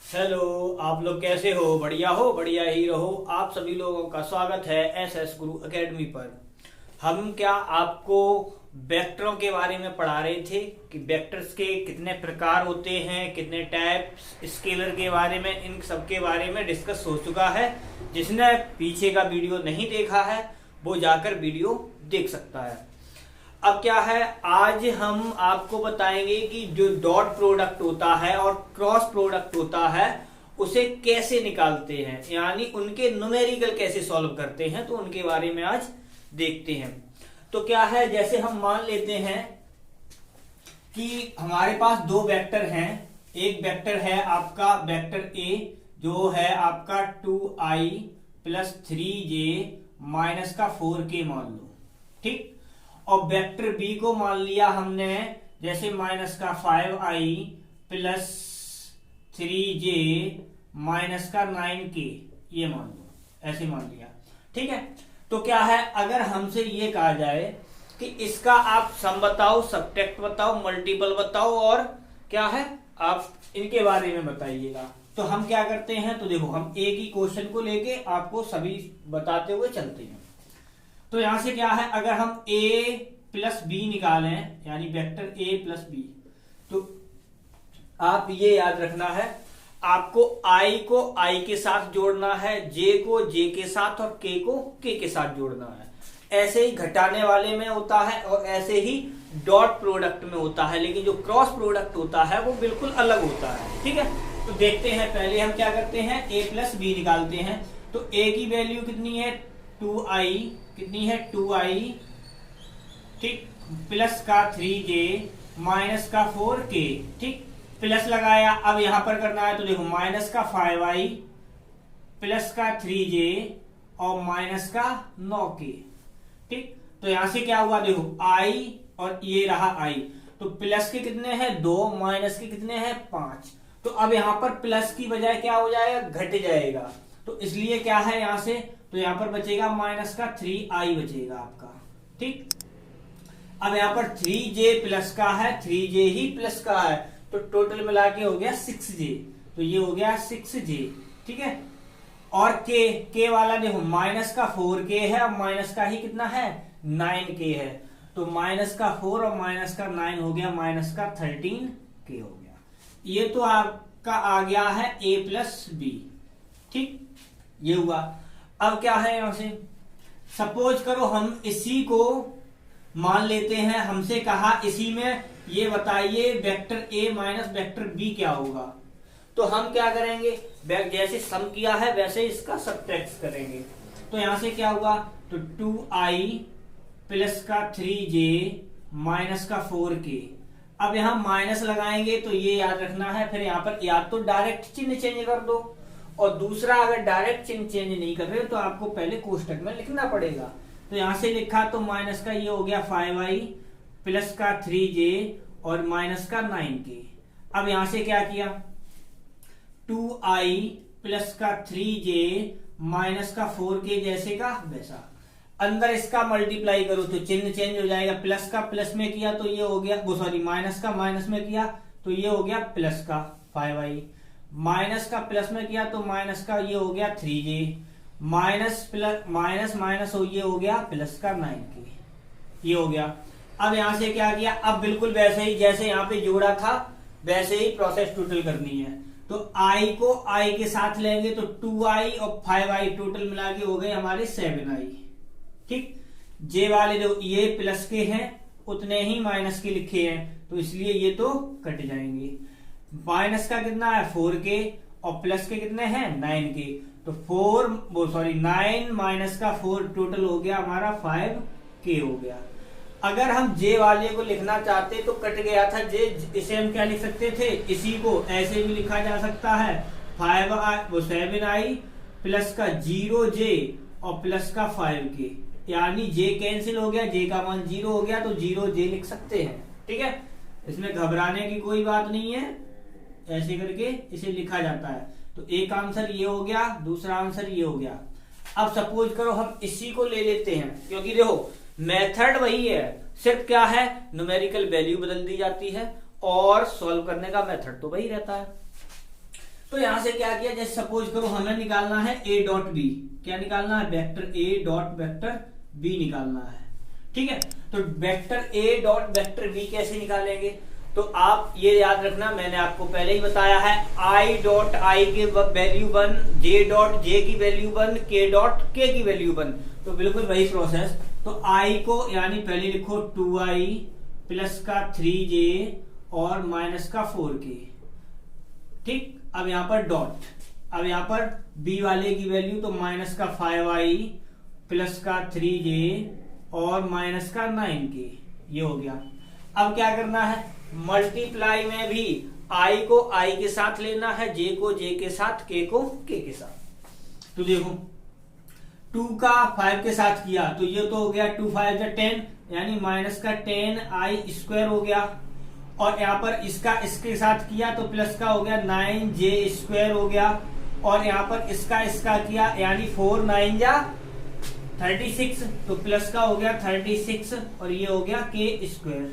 Hello. आप लोग कैसे हो? बढ़िया हो? बढ़िया ही रहो। आप सभी लोगों का स्वागत है एस गुरु एकेडमी पर। हम क्या आपको वेक्टरों के बारे में पढ़ा रहे थे कि वेक्टर्स के कितने प्रकार होते हैं, कितने टाइप्स, स्केलर के बारे में, इन सब के बारे में डिस्कस हो चुका है। जिसने पीछे का वीडियो नहीं देखा है वो जाकर वीडियो देख सकता है। अब क्या है, आज हम आपको बताएंगे कि जो डॉट प्रोडक्ट होता है और क्रॉस प्रोडक्ट होता है उसे कैसे निकालते हैं, यानी उनके न्यूमेरिकल कैसे सॉल्व करते हैं, तो उनके बारे में आज देखते हैं। तो क्या है, जैसे हम मान लेते हैं कि हमारे पास दो वेक्टर हैं। एक वेक्टर है आपका वेक्टर ए जो है आपका 2i प्लस 3j माइनस का 4k मान लो, ठीक। और वेक्टर बी को मान लिया हमने जैसे माइनस का 5i प्लस 3j माइनस का 9k, ये मान लो, ऐसे मान लिया, ठीक है। तो क्या है, अगर हमसे ये कहा जाए कि इसका आप सम बताओ, सब्ट्रैक्ट बताओ, मल्टीपल बताओ और क्या है आप इनके बारे में बताइएगा, तो हम क्या करते हैं। तो देखो, हम एक ही क्वेश्चन को लेके आपको सभी बताते हुए चलते हैं। तो यहां से क्या है, अगर हम a प्लस बी निकालें, यानी वेक्टर a प्लस बी, तो आप ये याद रखना है, आपको i को i के साथ जोड़ना है, j को j के साथ और k को k के साथ जोड़ना है। ऐसे ही घटाने वाले में होता है और ऐसे ही डॉट प्रोडक्ट में होता है, लेकिन जो क्रॉस प्रोडक्ट होता है वो बिल्कुल अलग होता है, ठीक है। तो देखते हैं, पहले हम क्या करते हैं, a प्लस बी निकालते हैं। तो a की वैल्यू कितनी है, 2i, कितनी है 2i, ठीक, प्लस का 3j माइनस का 4k, ठीक, प्लस लगाया। अब यहां पर करना है तो देखो, माइनस का 5i प्लस का 3j और माइनस का 9k, ठीक। तो यहां से क्या हुआ, देखो i और ये रहा i, तो प्लस के कितने हैं 2, माइनस के कितने हैं 5। तो अब यहां पर प्लस की बजाय क्या हो जाएगा, घट जाएगा। तो इसलिए क्या है यहां से, तो यहां पर बचेगा माइनस का 3i बचेगा आपका, ठीक। अब यहां पर 3j प्लस का है, 3j ही प्लस का है, तो टोटल मिला के हो गया 6j, तो ये हो गया 6j, ठीक है। और k वाला देखो, माइनस का 4k है और माइनस का ही कितना है 9k है, तो माइनस का 4 और माइनस का 9 हो गया माइनस का 13k हो गया। ये तो आपका आ गया है a प्लस बी, ठीक, ये हुआ। अब क्या है, यहां से सपोज करो हम इसी को मान लेते हैं, हमसे कहा इसी में ये बताइए vector a minus vector b क्या होगा। तो हम क्या करेंगे, जैसे सम किया है वैसे इसका सब्ट्रैक्ट करेंगे। तो यहां से क्या हुआ, तो 2i प्लस का 3j माइनस का 4k। अब यहां माइनस लगाएंगे तो ये याद रखना है, फिर यहां पर या तो डायरेक्ट चिन्ह चेंज कर दो, और दूसरा अगर डायरेक्ट चिन्ह चेंज नहीं कर रहे तो आपको पहले कोष्टक में लिखना पड़ेगा। तो यहां से लिखा तो माइनस का ये हो गया 5i प्लस का 3j और माइनस का 9k। अब यहां से क्या किया, 2i प्लस का 3j माइनस का 4k, जैसे का वैसा। अंदर इसका मल्टीप्लाई करो तो चिन्ह चेंज हो जाएगा, प्लस का प्लस में किया तो ये हो गया, सॉरी माइनस का माइनस में किया तो ये हो गया प्लस का 5i, माइनस का प्लस में किया तो माइनस का ये हो गया 3j, minus plus minus minus हो ये हो गया प्लस का 9k, ये हो गया। अब यहां से क्या किया, अब बिल्कुल वैसे ही जैसे यहाँ पे जोड़ा था वैसे ही प्रोसेस टोटल करनी है। तो i को i के साथ लेंगे तो 2i और 5i टोटल मिला के हो गए हमारे 7i, ठीक। j वाले जो ये प्लस के हैं उतने ही माइनस के लिखे हैं, तो इसलिए ये तो कट जाएंगे। माइनस का कितना है 4k और प्लस के कितने हैं 9k, तो 9 माइनस का 4 टोटल हो गया हमारा 5k हो गया। अगर हम j वाले को लिखना चाहते तो कट गया था j, इसे हम क्या लिख सकते थे, इसी को ऐसे भी लिखा जा सकता है 7i प्लस का 0j और प्लस का 5k, यानी j कैंसिल हो गया, j का मान 0 हो गया तो 0j लिख सकते हैं, ठीक है। इसमें घबराने की कोई बात नहीं है, ऐसे करके इसे लिखा जाता है। तो एक आंसर ये हो गया, दूसरा आंसर ये हो गया। अब सपोज करो हम इसी को ले लेते हैं, क्योंकि देखो मेथड वही है, सिर्फ क्या है न्यूमेरिकल वैल्यू बदल दी जाती है और सॉल्व करने का मेथड तो वही रहता है। तो यहां से क्या किया, जैसे सपोज करो हमें निकालना है a डॉट बी, क्या निकालना है, vector a dot vector b निकालना है, ठीक है। तो vector a dot vector b कैसे निकालेंगे, तो आप ये याद रखना, मैंने आपको पहले ही बताया है, i डॉट i की वैल्यू 1, j डॉट j की वैल्यू 1, k डॉट k की वैल्यू 1, तो बिल्कुल वही प्रोसेस। तो i को यानी पहले लिखो 2i प्लस का 3j और माइनस का 4k, ठीक। अब यहां पर डॉट, अब यहां पर b वाले की वैल्यू तो माइनस का 5i प्लस का 3j और माइनस का 9k, ये हो गया। अब क्या करना है, मल्टीप्लाई में भी i को i के साथ लेना है, j को j के साथ, k को k के साथ। तो देखो 2 का 5 के साथ किया तो ये तो हो गया 2 5 10, यानी माइनस का 10i स्क्वायर हो गया, और यहाँ पर इसका इसके साथ किया तो प्लस का हो गया 9j स्क्वायर हो गया, और यहाँ पर इसका किया यानी 4 9 जा 36, तो प्लस का हो गया 36 और ये हो गया k स्क्वायर,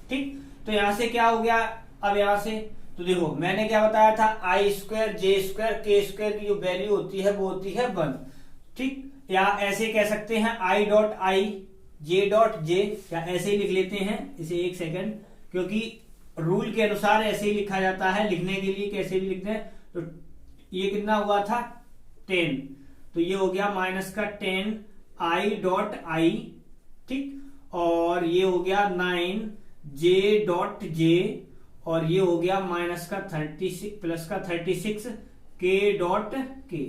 ठीक। तो यहां से क्या हो गया, अब यहां से तो देखो मैंने क्या बताया था, i square j square k square की जो वैल्यू होती है वो होती है 1, ठीक। या ऐसे कह सकते हैं i dot i j dot j, या ऐसे ही लिख लेते हैं इसे, एक सेकंड, क्योंकि रूल के अनुसार ऐसे ही लिखा जाता है, लिखने के लिए कैसे भी लिखते हैं। तो ये कितना हुआ था 10, तो ये हो गया माइनस का 10 i डॉट i, ठीक, और ये हो गया 9 j डॉट j, और ये हो गया माइनस का 36 प्लस का 36 k डॉट k।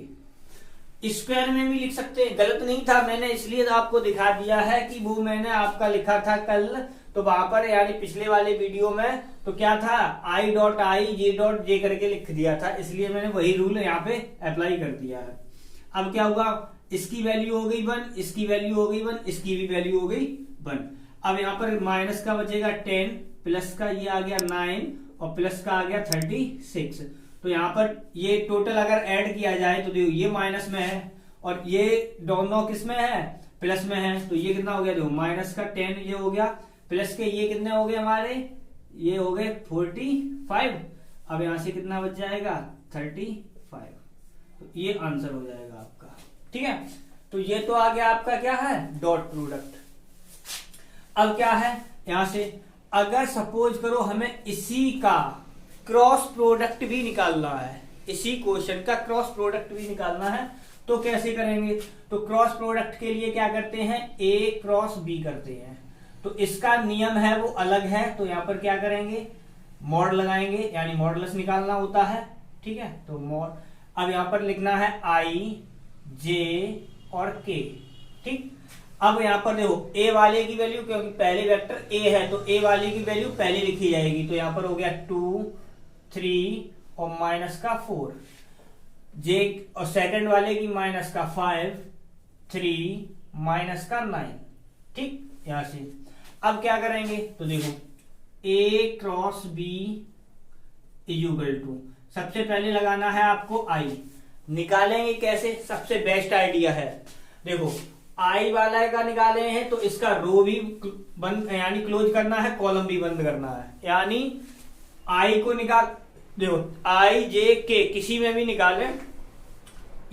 स्क्वायर में भी लिख सकते हैं, गलत नहीं था, मैंने इसलिए आपको दिखा दिया है कि वो मैंने आपका लिखा था कल, तो वहां पर यानी पिछले वाले वीडियो में तो क्या था, i dot i j dot j करके लिख दिया था, इसलिए मैंने वही रूल यहाँ पे अप्लाई कर दिया है। अब क्या हुआ, इसकी वैल्यू हो गई 1, इसकी वैल्यू हो गई 1, इसकी भी वैल्यू हो गई 1। अब यहाँ पर माइनस का बचेगा 10, प्लस का ये आ गया 9 और प्लस का आ गया 36। तो यहाँ पर ये टोटल अगर ऐड किया जाए तो देखो ये माइनस में है और ये दोनों किस में है, प्लस में है, तो ये कितना हो गया, देखो माइनस का 10 ये हो गया, प्लस के ये कितने हो गए हमारे, ये हो गए 45। अब यहां से कितना बच जाएगा 35, तो ये आंसर हो जाएगा आपका, ठीक है। तो ये तो आ गया आपका क्या है, डॉट प्रोडक्ट। अब क्या है, यहां से अगर सपोज करो हमें इसी का क्रॉस प्रोडक्ट भी निकालना है, इसी क्वेश्चन का क्रॉस प्रोडक्ट भी निकालना है, तो कैसे करेंगे, तो क्रॉस प्रोडक्ट के लिए क्या करते हैं, a क्रॉस b करते हैं, तो इसका नियम है वो अलग है, तो यहां पर क्या करेंगे, मॉड लगाएंगे, यानी मॉडुलस निकालना होता है, ठीक है। तो मॉड, अब यहां पर लिखना है i j और k, ठीक। अब यहां पर देखो a वाले की वैल्यू, क्योंकि पहले वेक्टर a है तो a वाले की वैल्यू पहले लिखी जाएगी, तो यहां पर हो गया 2 3 और माइनस का 4, j और सेकंड वाले की माइनस का 5 3 माइनस का 9, ठीक। यहां से अब क्या करेंगे, तो देखो a cross b equal to, सबसे पहले लगाना है आपको i, निकालेंगे कैसे, सबसे बेस्ट आइडिया है, देखो i वाला का निकाले हैं तो इसका रो भी बंद यानी क्लोज करना है, कॉलम भी बंद करना है, यानी i को निकाल, देखो i j k किसी में भी निकालें,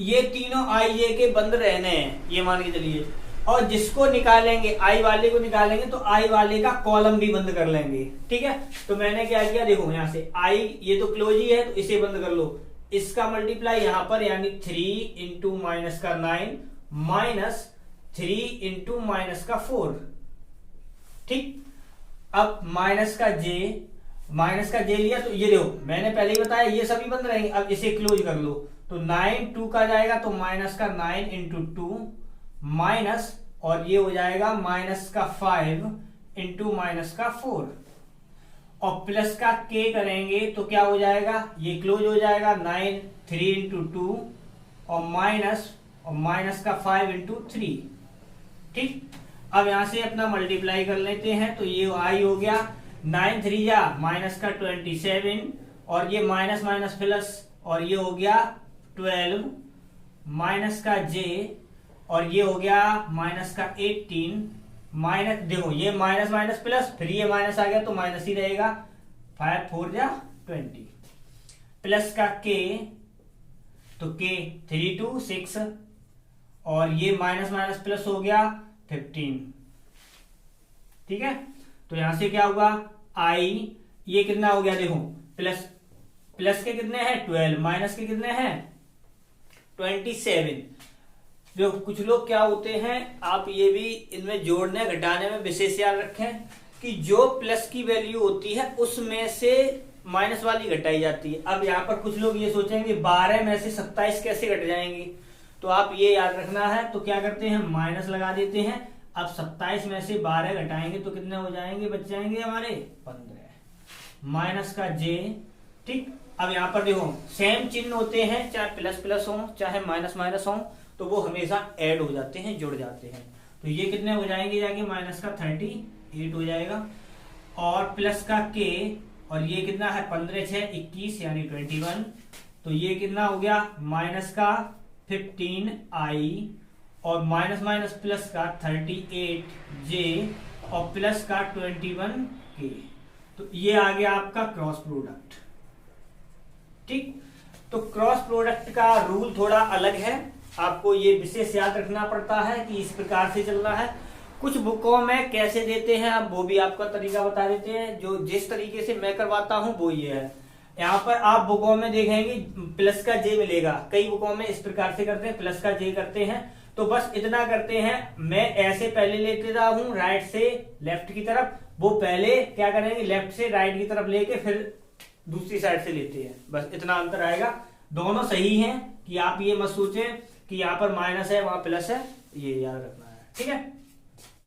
ये तीनों i j के बंद रहने हैं, ये मान के चलिए, और जिसको निकालेंगे i वाले को निकालेंगे तो i वाले का कॉलम भी बंद कर लेंगे, ठीक है। तो मैंने क्या किया, देखो यहां से i ये तो क्लोज ही है तो इसे बंद कर लो, इसका मल्टीप्लाई यहां पर यानी 3 इंटू माइनस का 9 माइनस 3 इंटू माइनस का 4, ठीक। अब माइनस का j लिया, तो ये देखो मैंने पहले ही बताया ये सभी बंद रहेंगे, अब इसे क्लोज कर लो, तो 9 2 का जाएगा तो माइनस का 9 इंटू 2 माइनस, और ये हो जाएगा माइनस का 5 इंटू माइनस का 4, और प्लस का k करेंगे तो क्या हो जाएगा, ये क्लोज हो जाएगा 9 3 इंटू 2 और माइनस का 5 इंटू 3, ठीक। अब यहां से अपना मल्टीप्लाई कर लेते हैं, तो ये i हो गया 9 3 या माइनस का 27, और ये माइनस माइनस प्लस, और ये हो गया 12 माइनस का j, और ये हो गया माइनस का 18 माइनस, देखो ये माइनस माइनस प्लस, फिर ये माइनस आ गया तो माइनस ही रहेगा, 5 4 जा 20, प्लस का k, तो k 3 2 6, और ये माइनस माइनस प्लस हो गया 15। ठीक है, तो यहां से क्या होगा i, ये कितना हो गया देखो, प्लस प्लस के कितने हैं 12, माइनस के कितने हैं 27। जो कुछ लोग क्या होते हैं, आप ये भी इनमें जोड़ने घटाने में विशेष याद रखें कि जो प्लस की वैल्यू होती है उसमें से माइनस वाली घटाई जाती है। अब यहाँ पर कुछ लोग ये सोचेंगे 12 में से 27 कैसे घट जाएंगे, तो आप ये याद रखना है। तो क्या करते हैं, माइनस लगा देते हैं। अब 27 में से 12 घटाएंगे तो कितने हो जाएंगे, बच जाएंगे हमारे 15, माइनस का j। ठीक, अब यहाँ पर देखो सेम चिन्ह होते हैं, चाहे प्लस प्लस हो चाहे माइनस माइनस हो, तो वो हमेशा ऐड हो जाते हैं, जुड़ जाते हैं। तो ये कितने हो जाएंगे, जाके माइनस का 38 हो जाएगा, और प्लस का k, और ये कितना है 15 6 21 यानी 21, तो ये कितना हो गया माइनस का 15i, और माइनस माइनस प्लस का 38j, और प्लस का 21k। तो ये आ गया आपका क्रॉस प्रोडक्ट। ठीक, तो क्रॉस प्रोडक्ट का रूल थोड़ा अलग है, आपको ये विशेष याद रखना पड़ता है कि इस प्रकार से चलना है। कुछ बुकों में कैसे देते हैं अब वो भी आपका तरीका बता देते हैं, जो जिस तरीके से मैं करवाता हूं वो ये है। यहाँ पर आप बुकों में देखेंगे प्लस का जे मिलेगा, कई बुकों में इस प्रकार से करते हैं, प्लस का जे करते हैं। तो बस इतना करते हैं, मैं ऐसे पहले लेते रहा हूं राइट से लेफ्ट की तरफ, वो पहले क्या करेंगे लेफ्ट से राइट की तरफ लेके फिर दूसरी साइड से लेते हैं, बस इतना अंतर आएगा। दोनों सही हैं, कि आप ये मत सोचें कि यहाँ पर माइनस है वहां प्लस है, ये याद रखना है। ठीक है।